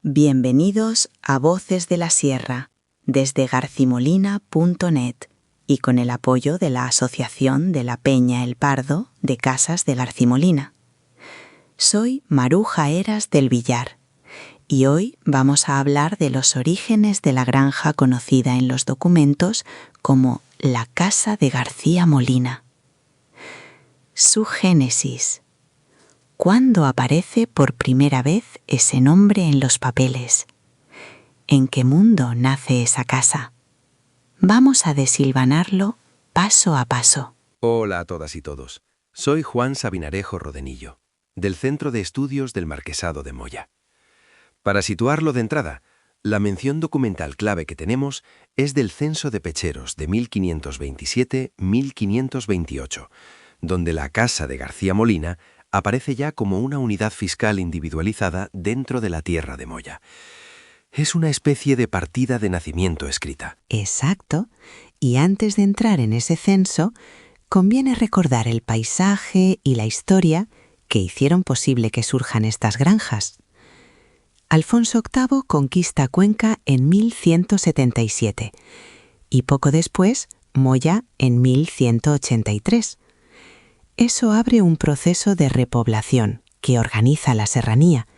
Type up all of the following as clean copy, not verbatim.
Bienvenidos a Voces de la Sierra, desde garcimolina.net y con el apoyo de la Asociación de la Peña El Pardo de Casas de Garcimolina. Soy Maruja Heras del Villar y hoy vamos a hablar de los orígenes de la granja conocida en los documentos como la Casa de García Molina. Su génesis. ¿Cuándo aparece por primera vez ese nombre en los papeles? ¿En qué mundo nace esa casa? Vamos a desilvanarlo paso a paso. Hola a todas y todos. Soy Juan Sabinarejo Rodenillo, del Centro de Estudios del Marquesado de Moya. Para situarlo de entrada, la mención documental clave que tenemos es del Censo de Pecheros de 1527-1528, donde la Casa de García Molina aparece ya como una unidad fiscal individualizada dentro de la tierra de Moya. Es una especie de partida de nacimiento escrita. Exacto. Y antes de entrar en ese censo, conviene recordar el paisaje y la historia que hicieron posible que surjan estas granjas. Alfonso VIII conquista Cuenca en 1177 y poco después Moya en 1183. Eso abre un proceso de repoblación que organiza la serranía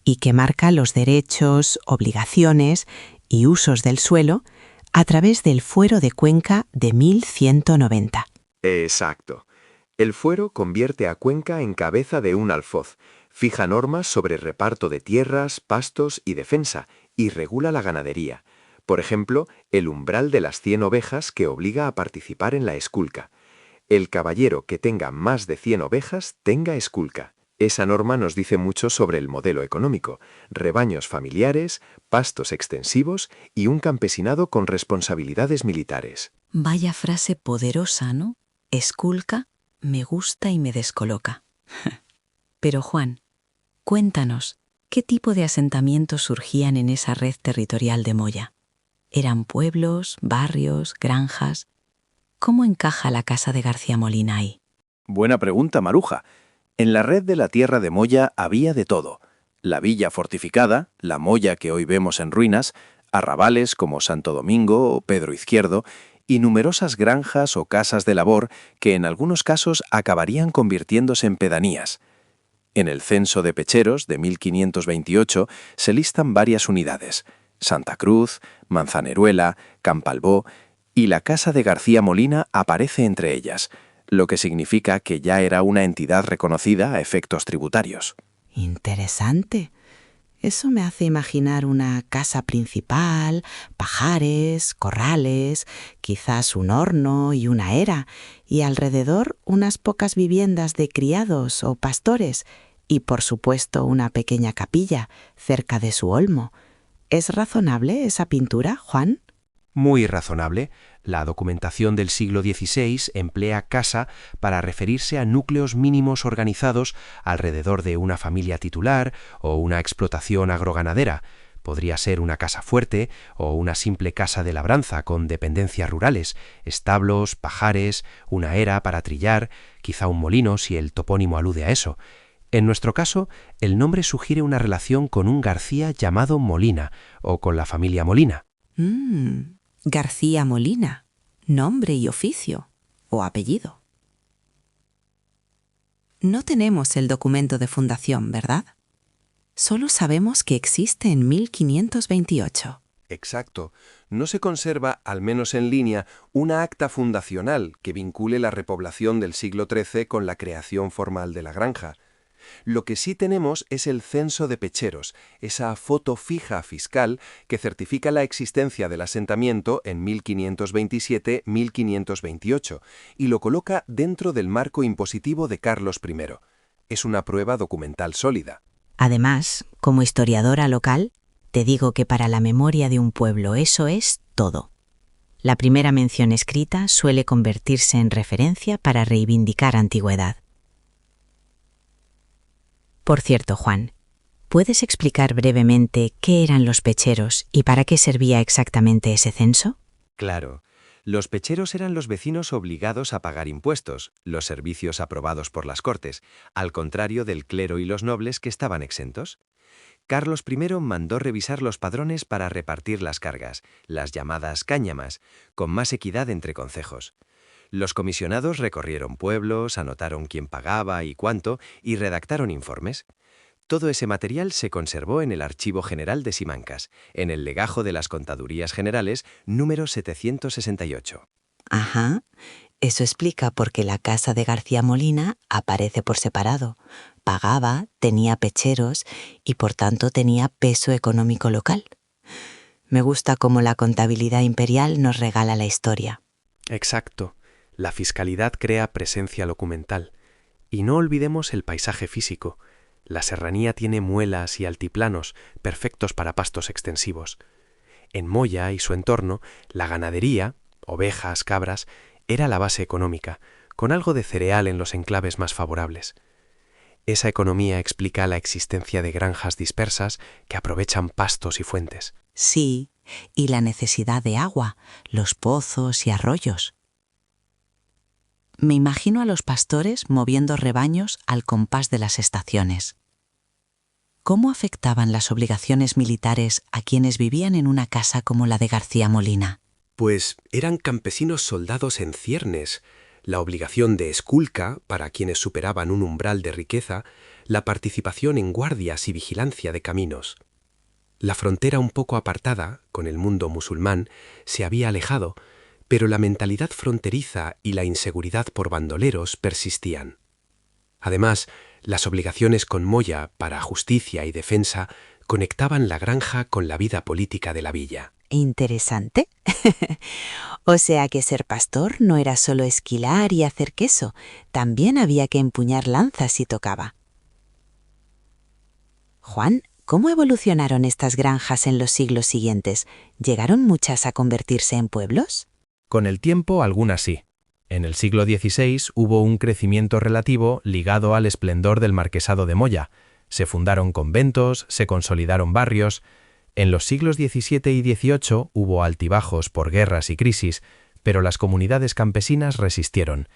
y que marca los derechos, obligaciones y usos del suelo a través del Fuero de Cuenca de 1190. Exacto. El fuero convierte a Cuenca en cabeza de un alfoz, fija normas sobre reparto de tierras, pastos y defensa, y regula la ganadería. Por ejemplo, el umbral de las 100 ovejas que obliga a participar en la esculca. El caballero que tenga más de 100 ovejas tenga esculca. Esa norma nos dice mucho sobre el modelo económico: rebaños familiares, pastos extensivos y un campesinado con responsabilidades militares. Vaya frase poderosa, ¿no? Esculca, me gusta y me descoloca. Pero Juan, cuéntanos, ¿qué tipo de asentamientos surgían en esa red territorial de Moya? ¿Eran pueblos, barrios, granjas? ¿Cómo encaja la Casa de García Molina ahí? Buena pregunta, Maruja. En la red de la tierra de Moya había de todo: la villa fortificada, la Moya que hoy vemos en ruinas, arrabales como Santo Domingo o Pedro Izquierdo, y numerosas granjas o casas de labor que en algunos casos acabarían convirtiéndose en pedanías. En el Censo de Pecheros de 1528 se listan varias unidades: Santa Cruz, Manzaneruela, Campalbó, y la Casa de García Molina aparece entre ellas, lo que significa que ya era una entidad reconocida a efectos tributarios. Interesante. Eso me hace imaginar una casa principal, pajares, corrales, quizás un horno y una era, y alrededor unas pocas viviendas de criados o pastores, y por supuesto una pequeña capilla cerca de su olmo. ¿Es razonable esa pintura, Juan? Muy razonable. La documentación del siglo XVI emplea casa para referirse a núcleos mínimos organizados alrededor de una familia titular o una explotación agroganadera. Podría ser una casa fuerte o una simple casa de labranza con dependencias rurales, establos, pajares, una era para trillar, quizá un molino si el topónimo alude a eso. En nuestro caso, el nombre sugiere una relación con un García llamado Molina o con la familia Molina. García Molina, nombre y oficio, o apellido. No tenemos el documento de fundación, ¿verdad? Solo sabemos que existe en 1528. Exacto. No se conserva, al menos en línea, una acta fundacional que vincule la repoblación del siglo XIII con la creación formal de la granja. Lo que sí tenemos es el Censo de Pecheros, esa foto fija fiscal que certifica la existencia del asentamiento en 1527-1528 y lo coloca dentro del marco impositivo de Carlos I. Es una prueba documental sólida. Además, como historiadora local, te digo que para la memoria de un pueblo eso es todo. La primera mención escrita suele convertirse en referencia para reivindicar antigüedad. Por cierto, Juan, ¿puedes explicar brevemente qué eran los pecheros y para qué servía exactamente ese censo? Claro. Los pecheros eran los vecinos obligados a pagar impuestos, los servicios aprobados por las Cortes, al contrario del clero y los nobles que estaban exentos. Carlos I mandó revisar los padrones para repartir las cargas, las llamadas cáñamas, con más equidad entre concejos. Los comisionados recorrieron pueblos, anotaron quién pagaba y cuánto, y redactaron informes. Todo ese material se conservó en el Archivo General de Simancas, en el legajo de las Contadurías Generales, número 768. Ajá. Eso explica por qué la casa de García Molina aparece por separado. Pagaba, tenía pecheros y por tanto tenía peso económico local. Me gusta cómo la contabilidad imperial nos regala la historia. Exacto. La fiscalidad crea presencia documental. Y no olvidemos el paisaje físico. La serranía tiene muelas y altiplanos, perfectos para pastos extensivos. En Moya y su entorno, la ganadería, ovejas, cabras, era la base económica, con algo de cereal en los enclaves más favorables. Esa economía explica la existencia de granjas dispersas que aprovechan pastos y fuentes. Sí, y la necesidad de agua, los pozos y arroyos. Me imagino a los pastores moviendo rebaños al compás de las estaciones. ¿Cómo afectaban las obligaciones militares a quienes vivían en una casa como la de García Molina? Pues eran campesinos soldados en ciernes, la obligación de esculca para quienes superaban un umbral de riqueza, la participación en guardias y vigilancia de caminos. La frontera un poco apartada, con el mundo musulmán, se había alejado, pero la mentalidad fronteriza y la inseguridad por bandoleros persistían. Además, las obligaciones con Moya para justicia y defensa conectaban la granja con la vida política de la villa. Interesante. O sea que ser pastor no era solo esquilar y hacer queso, también había que empuñar lanzas si tocaba. Juan, ¿cómo evolucionaron estas granjas en los siglos siguientes? ¿Llegaron muchas a convertirse en pueblos? Con el tiempo, algunas sí. En el siglo XVI hubo un crecimiento relativo ligado al esplendor del marquesado de Moya. Se fundaron conventos, se consolidaron barrios. En los siglos XVII y XVIII hubo altibajos por guerras y crisis, pero las comunidades campesinas resistieron.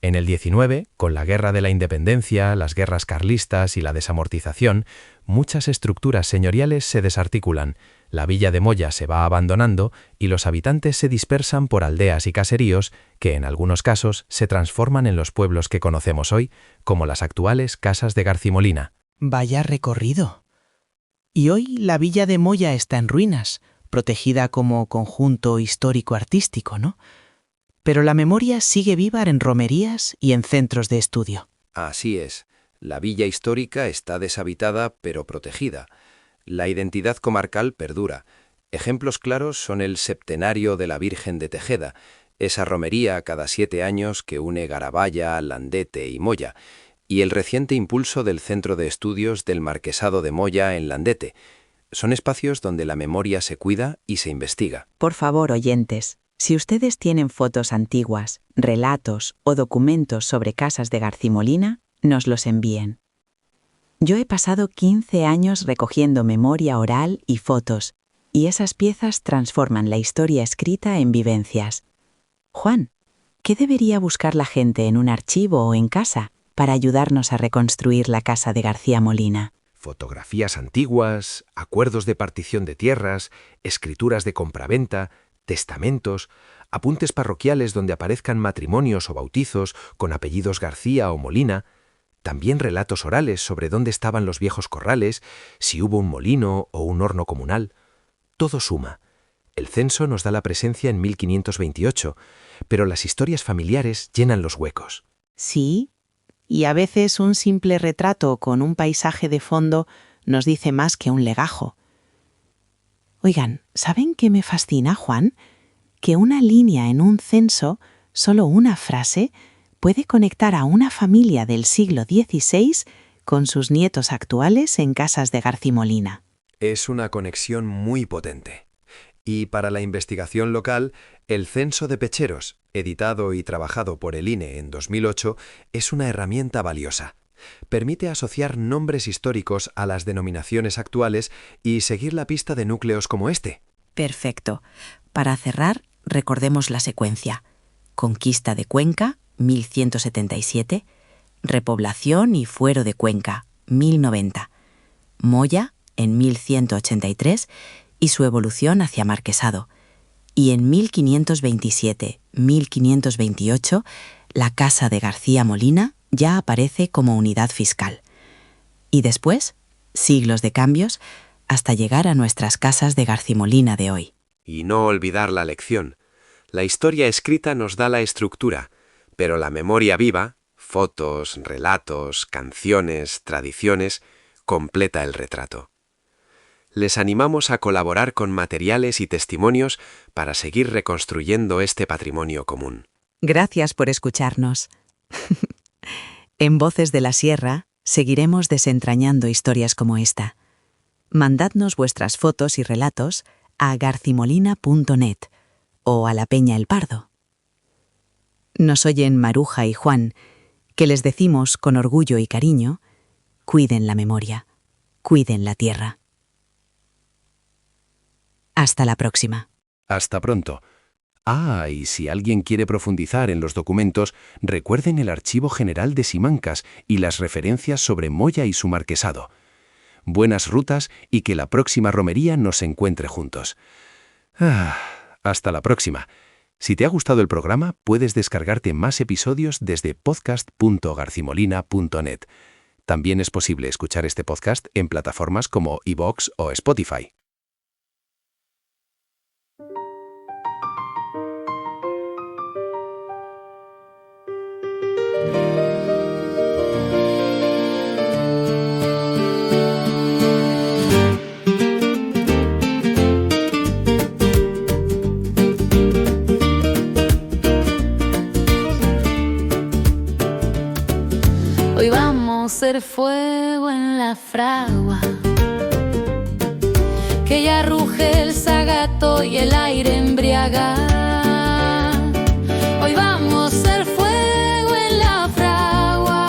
En el XIX, con la Guerra de la Independencia, las guerras carlistas y la desamortización, muchas estructuras señoriales se desarticulan, la villa de Moya se va abandonando y los habitantes se dispersan por aldeas y caseríos que en algunos casos se transforman en los pueblos que conocemos hoy, como las actuales casas de Garcimolina. Vaya recorrido. Y hoy la villa de Moya está en ruinas, protegida como conjunto histórico-artístico, ¿no? Pero la memoria sigue viva en romerías y en centros de estudio. Así es. La villa histórica está deshabitada pero protegida. La identidad comarcal perdura. Ejemplos claros son el septenario de la Virgen de Tejeda, esa romería cada 7 años que une Garabaya, Landete y Moya, y el reciente impulso del Centro de Estudios del Marquesado de Moya en Landete. Son espacios donde la memoria se cuida y se investiga. Por favor, oyentes, si ustedes tienen fotos antiguas, relatos o documentos sobre casas de Garcimolina, nos los envíen. Yo he pasado 15 años recogiendo memoria oral y fotos, y esas piezas transforman la historia escrita en vivencias. Juan, ¿qué debería buscar la gente en un archivo o en casa para ayudarnos a reconstruir la casa de García Molina? Fotografías antiguas, acuerdos de partición de tierras, escrituras de compraventa, testamentos, apuntes parroquiales donde aparezcan matrimonios o bautizos con apellidos García o Molina, también relatos orales sobre dónde estaban los viejos corrales, si hubo un molino o un horno comunal. Todo suma. El censo nos da la presencia en 1528, pero las historias familiares llenan los huecos. Sí, y a veces un simple retrato con un paisaje de fondo nos dice más que un legajo. Oigan, ¿saben qué me fascina, Juan? Que una línea en un censo, solo una frase, puede conectar a una familia del siglo XVI con sus nietos actuales en casas de Garcimolina. Es una conexión muy potente. Y para la investigación local, el Censo de Pecheros, editado y trabajado por el INE en 2008, es una herramienta valiosa. Permite asociar nombres históricos a las denominaciones actuales y seguir la pista de núcleos como este. Perfecto. Para cerrar, recordemos la secuencia. Conquista de Cuenca, 1177. Repoblación y fuero de Cuenca, 1090. Moya, en 1183 y su evolución hacia marquesado. Y en 1527-1528, la casa de García Molina ya aparece como unidad fiscal. Y después, siglos de cambios, hasta llegar a nuestras casas de Garcimolina de hoy. Y no olvidar la lección. La historia escrita nos da la estructura, pero la memoria viva, fotos, relatos, canciones, tradiciones, completa el retrato. Les animamos a colaborar con materiales y testimonios para seguir reconstruyendo este patrimonio común. Gracias por escucharnos. En Voces de la Sierra seguiremos desentrañando historias como esta. Mandadnos vuestras fotos y relatos a garcimolina.net o a La Peña El Pardo. Nos oyen Maruja y Juan, que les decimos con orgullo y cariño: cuiden la memoria, cuiden la tierra. Hasta la próxima. Hasta pronto. Y si alguien quiere profundizar en los documentos, recuerden el Archivo General de Simancas y las referencias sobre Moya y su marquesado. Buenas rutas y que la próxima romería nos encuentre juntos. Hasta la próxima. Si te ha gustado el programa, puedes descargarte más episodios desde podcast.garcimolina.net. También es posible escuchar este podcast en plataformas como iVoox o Spotify. Hoy vamos a hacer fuego en la fragua, que ya ruge el zagato y el aire embriaga. Hoy vamos a hacer fuego en la fragua,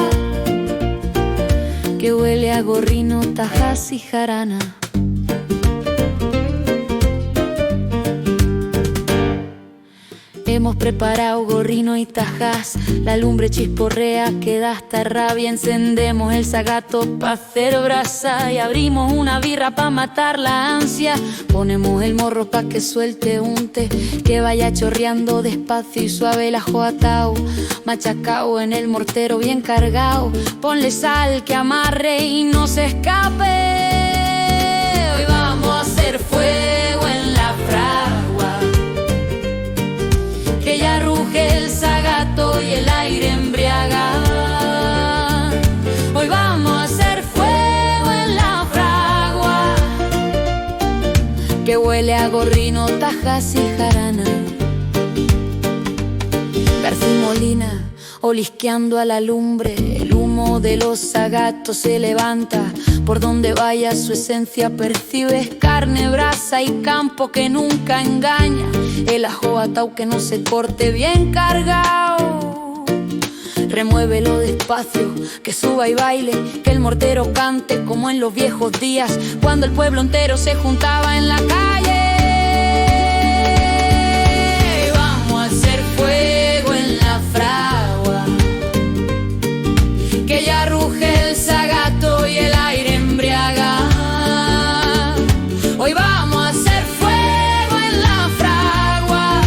que huele a gorrino, tajas y jarana. Hemos preparado gorrino y tajas, la lumbre chisporrea que da hasta rabia. Encendemos el zagato pa' hacer brasa y abrimos una birra pa' matar la ansia. Ponemos el morro pa' que suelte un té, que vaya chorreando despacio y suave el ajo atao, machacao en el mortero bien cargado. Ponle sal que amarre y no se escape. Hoy vamos a hacer fuego en la fragua, que ya ruge el zagato y el aire embriaga. Hoy vamos a hacer fuego en la fragua, que huele a gorrino, tajas y jarana. Garcimolina, olisqueando a la lumbre, el humo de los zagatos se levanta. Por donde vaya su esencia percibes carne, brasa y campo que nunca engaña. El ajo atao que no se corte bien cargado. Remuévelo despacio, que suba y baile, que el mortero cante como en los viejos días, cuando el pueblo entero se juntaba en la calle. Vamos a hacer fuego en la fragua, que ya ruge el zagato y el aire embriaga. Hoy vamos a hacer fuego en la fragua,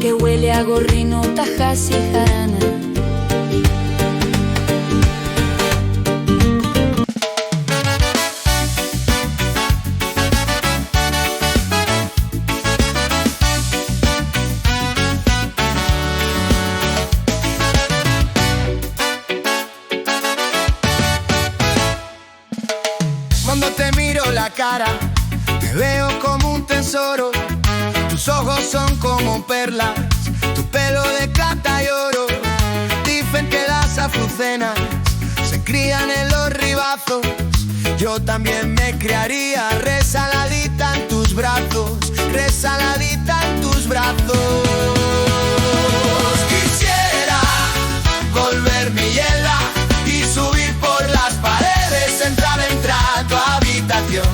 que huele a gorrino, tajas y jarana. Cuando te miro la cara, te veo como un tesoro. Tus ojos son como perlas, tu pelo de plata y oro. Dicen que las azucenas se crían en los ribazos. Yo también me criaría resaladita en tus brazos, resaladita en tus brazos. Quisiera volver mi hiela y subir por las paredes, entrar a tu habitación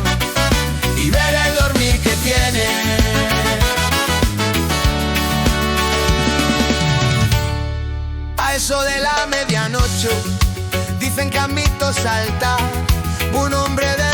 y ver el dormir que tienes. A eso de la medianoche dicen que han visto saltar un hombre de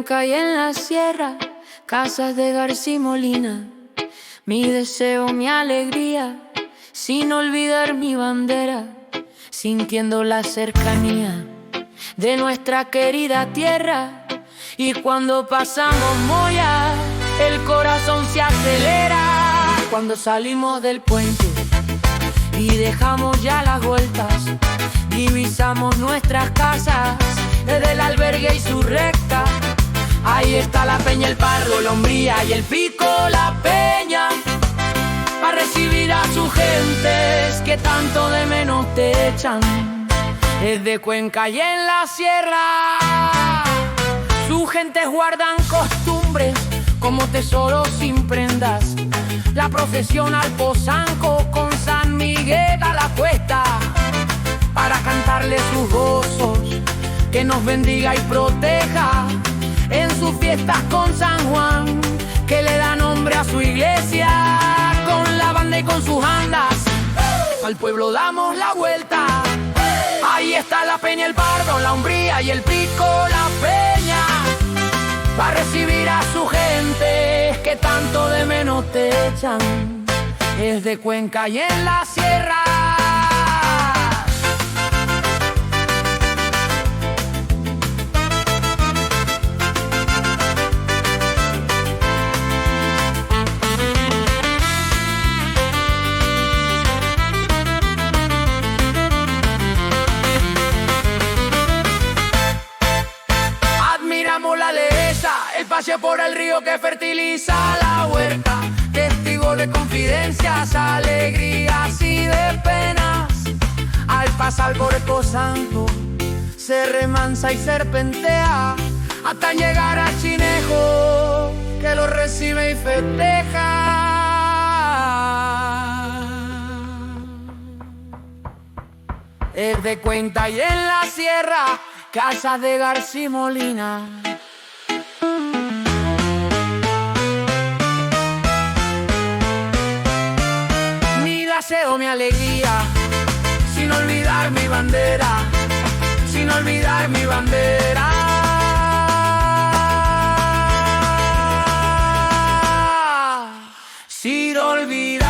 Cuenca y en la sierra, casas de García-Molina. Mi deseo, mi alegría, sin olvidar mi bandera, sintiendo la cercanía de nuestra querida tierra. Y cuando pasamos Moya, el corazón se acelera. Cuando salimos del puente y dejamos ya las vueltas, divisamos nuestras casas desde el albergue y su recta. Ahí está la Peña, el Pardo, la Umbría y el Pico, la Peña, para recibir a sus gentes que tanto de menos te echan. Desde Cuenca y en la sierra, sus gentes guardan costumbres como tesoros sin prendas. La procesión al Pozanco con San Miguel a la cuesta, para cantarle sus gozos, que nos bendiga y proteja. En sus fiestas con San Juan, que le da nombre a su iglesia. Con la banda y con sus andas, al pueblo damos la vuelta. Ahí está la Peña, el Pardo, la Umbría y el Pico, la Peña, para recibir a su gente que tanto de menos te echan. Es de Cuenca y en la sierra. La dehesa, el paseo por el río que fertiliza la huerta, testigo de confidencias, alegrías y de penas. Al pasar por el Pozanco se remansa y serpentea hasta llegar a Chinejo, que lo recibe y festeja. Es de Cuenca y en la sierra, casas de García-Molina. Mi deseo, mi alegría, sin olvidar mi bandera, sin olvidar mi bandera. Sin olvidar.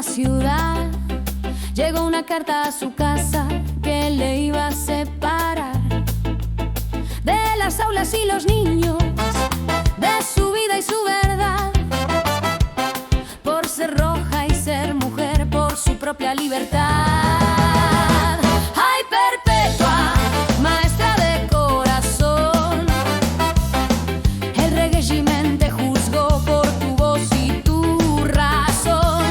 Ciudad, llegó una carta a su casa que le iba a separar de las aulas y los niños, de su vida y su verdad, por ser roja y ser mujer, por su propia libertad. ¡Ay, perpetua, maestra de corazón! El régimen te juzgó por tu voz y tu razón.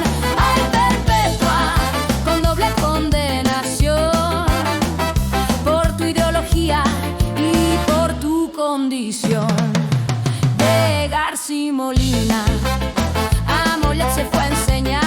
De García-Molina a Mollet se fue a enseñar.